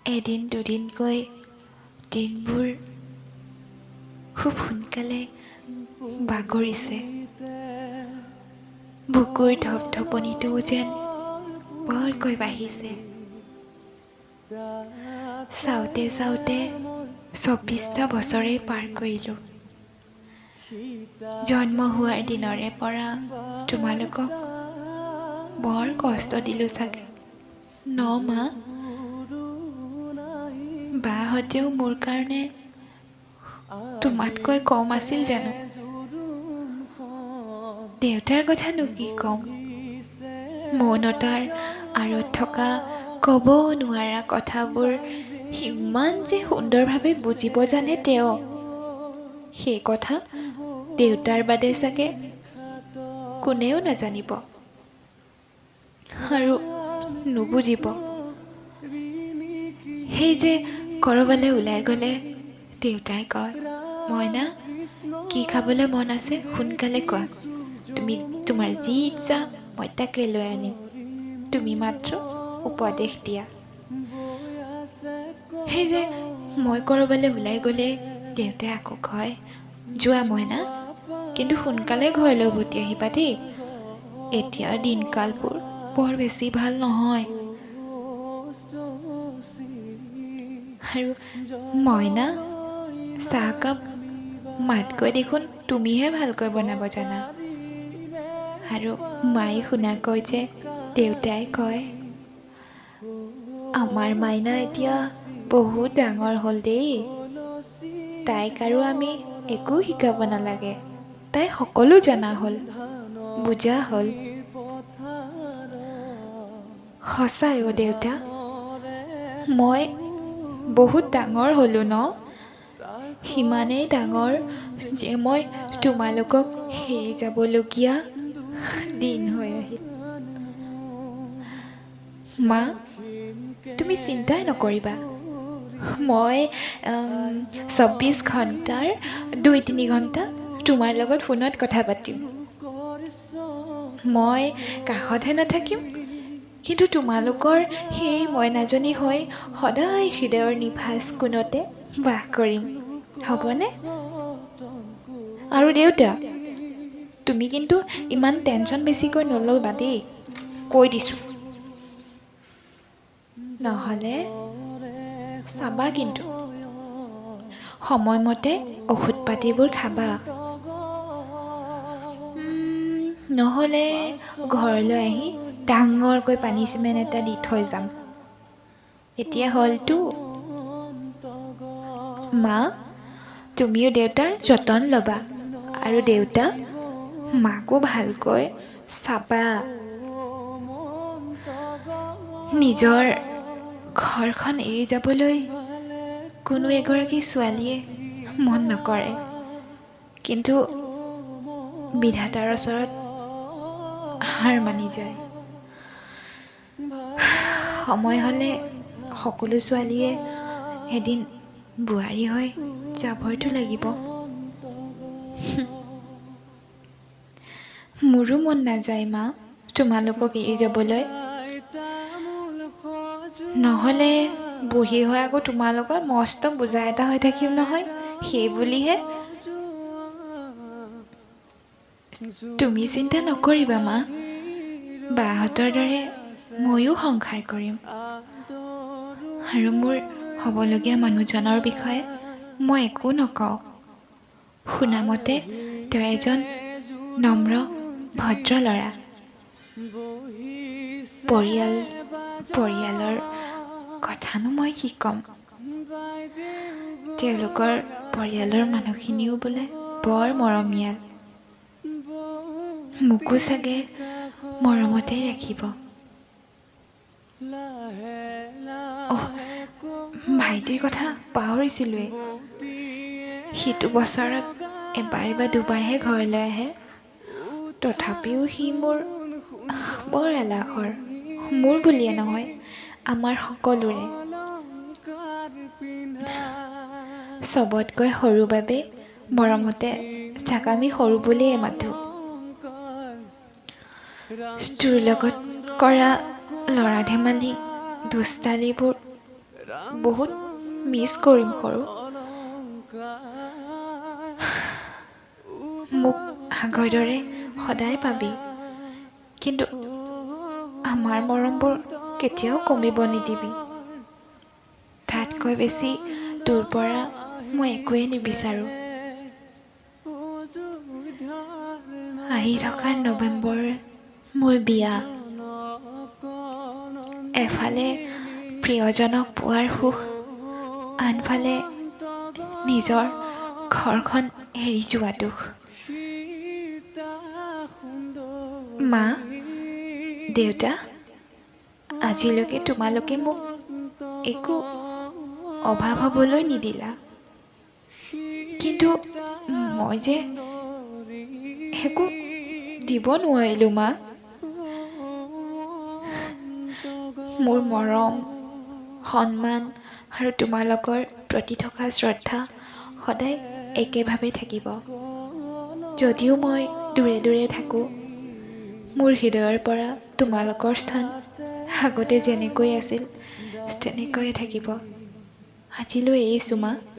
এদিন দুদিনকৈ দিনবোৰ খুব সোনকালে বাগৰিছে। বুকুৰ ধপধপনিটোও যেন বৰকৈ বাঢ়িছে। চাওঁতে চাওঁতে 24টা বছৰেই পাৰ কৰিলোঁ। জন্ম হোৱাৰ দিনৰে পৰা তোমালোকক বৰ কষ্ট দিলোঁ চাগে ন মা? বাহঁতেও মোৰ কাৰণে তোমাতকৈ কম আছিল জানো? দেউতাৰ কথানো কি ক'ম? মৌনতাৰ আঁৰত থকা ক'ব নোৱাৰা কথাবোৰ ইমান যে সুন্দৰভাৱে বুজিব জানে তেওঁ। সেই কথা দেউতাৰ বাদে চাগে কোনেও নাজানিব আৰু নুবুজিব। সেই যে ক'ৰবালৈ ওলাই গ'লে দেউতাই কয়, মইনা কি খাবলৈ মন আছে সোনকালে কোৱা, তুমি তোমাৰ যি ইচ্ছা মই তাকে লৈ আনিম, তুমি মাত্ৰ উপদেশ দিয়া। সেই যে মই ক'ৰবালৈ ওলাই গ'লে দেউতাই আকৌ কয়, যোৱা মইনা কিন্তু সোনকালে ঘৰলৈ উভতি আহিবা দেই, এতিয়াৰ দিনকালবোৰ বৰ বেছি ভাল নহয়। আৰু মইনা চাহকাপ মাতকৈ দেখোন তুমিহে ভালকৈ বনাব জানা। আৰু মায়ে শুনাকৈ যে দেউতাই কয়, আমাৰ মাইনা এতিয়া বহুত ডাঙৰ হ'ল দেই, তাইক আৰু আমি একো শিকাব নালাগে, তাই সকলো জনা হ'ল, বুজা হ'ল। সঁচাই অ' দেউতা, মই বহুত ডাঙৰ হ'লোঁ ন? সিমানেই ডাঙৰ যে মই তোমালোকক এৰি যাবলগীয়া দিন হৈ আহিল। মা, তুমি চিন্তাই নকৰিবা, মই 24 ঘণ্টাৰ 2-3 ঘণ্টা তোমাৰ লগত ফোনত কথা পাতিম। মই কাষতহে নাথাকিম, কিন্তু তোমালোকৰ সেই মইনাজনী হৈ সদায় হৃদয়ৰ নিভাঁজ কোণতে বাস কৰিম, হ'বনে? আৰু দেউতা, তুমি কিন্তু ইমান টেনশ্যন বেছিকৈ নল'বা দেই, কৈ দিছোঁ। নহ'লে চাবা কিন্তু সময়মতে ঔষধ পাতিবোৰ খাবা। নহ'লে ঘৰলৈ আহি ডাঙৰকৈ পানিছমেণ্ট এটা দি থৈ যাম। এতিয়া হ'লতো। মা, তুমিও দেউতাৰ যতন ল'বা, আৰু দেউতা মাকো ভালকৈ চাবা। নিজৰ ঘৰখন এৰি যাবলৈ কোনো এগৰাকী ছোৱালীয়ে মন নকৰে, কিন্তু বিধাতাৰ ওচৰত হাৰ মানি যায়। সময় হ'লে সকলো ছোৱালীয়ে এদিন বোৱাৰী হৈ যাবইতো লাগিব। মোৰো মন নাযায় মা তোমালোকক এৰি যাবলৈ। নহ'লে বুঢ়ী হৈ আকৌ তোমাৰ লগত মস্ত বোজা এটা হৈ থাকিম নহয়, সেই বুলিহে। তুমি চিন্তা নকৰিবা মা, বাহঁতৰ দৰে ময়ো সংসাৰ কৰিম, আৰু মোৰ হ'বলগীয়া মানুহজনৰ বিষয়ে মই একো নকওঁ। শুনামতে তেওঁ এজন নম্ৰ ভদ্ৰ ল'ৰা। পৰিয়ালৰ কথানো মই কি ক'ম, তেওঁলোকৰ পৰিয়ালৰ মানুহখিনিও বোলে বৰ মৰমীয়াল, মোকো চাগে মৰমতেই ৰাখিব। ভাইটিৰ কথা পাহৰিছিলোৱেই, সিটো বছৰত এবাৰ বা দুবাৰহে ঘৰলৈ আহে, তথাপিও সি মোৰ বৰ এলাখৰ, মোৰ বুলিয়ে নহয় আমাৰ সকলোৰে। চবতকৈ সৰু বাবে মৰমতে যাক আমি সৰু বুলিয়ে মাতোঁ। তোৰ লগত কৰা ল'ৰা ধেমালি দুষ্টালিবোৰ বহুত মিছ কৰিম সৰু। মোক আগৰ দৰে সদায় পাবি, কিন্তু আমাৰ মৰমবোৰ কেতিয়াও কমিব নিদিবি। তাতকৈ বেছি তোৰ পৰা মই একোৱেই নিবিচাৰোঁ। আহি থকা নৱেম্বৰ মোৰ বিয়া। এফালে প্ৰিয়জনক পোৱাৰ সুখ, আনফালে নিজৰ ঘৰখন এৰি যোৱা দুখ। মা, দেউতা, আজিলৈকে তোমালোকে মোক একো অভাৱ হ'বলৈ নিদিলা, কিন্তু মই যে একো দিব নোৱাৰিলোঁ মা। মোৰ মৰম, সন্মান আৰু তোমালোকৰ প্ৰতি থকা শ্ৰদ্ধা সদায় একেভাৱে থাকিব। যদিও মই দূৰে দূৰে থাকোঁ, মোৰ হৃদয়ৰ পৰা তোমালোকৰ স্থান আগতে যেনেকৈ আছিল তেনেকৈয়ে থাকিব। আজিলৈ এৰিছোঁ মা।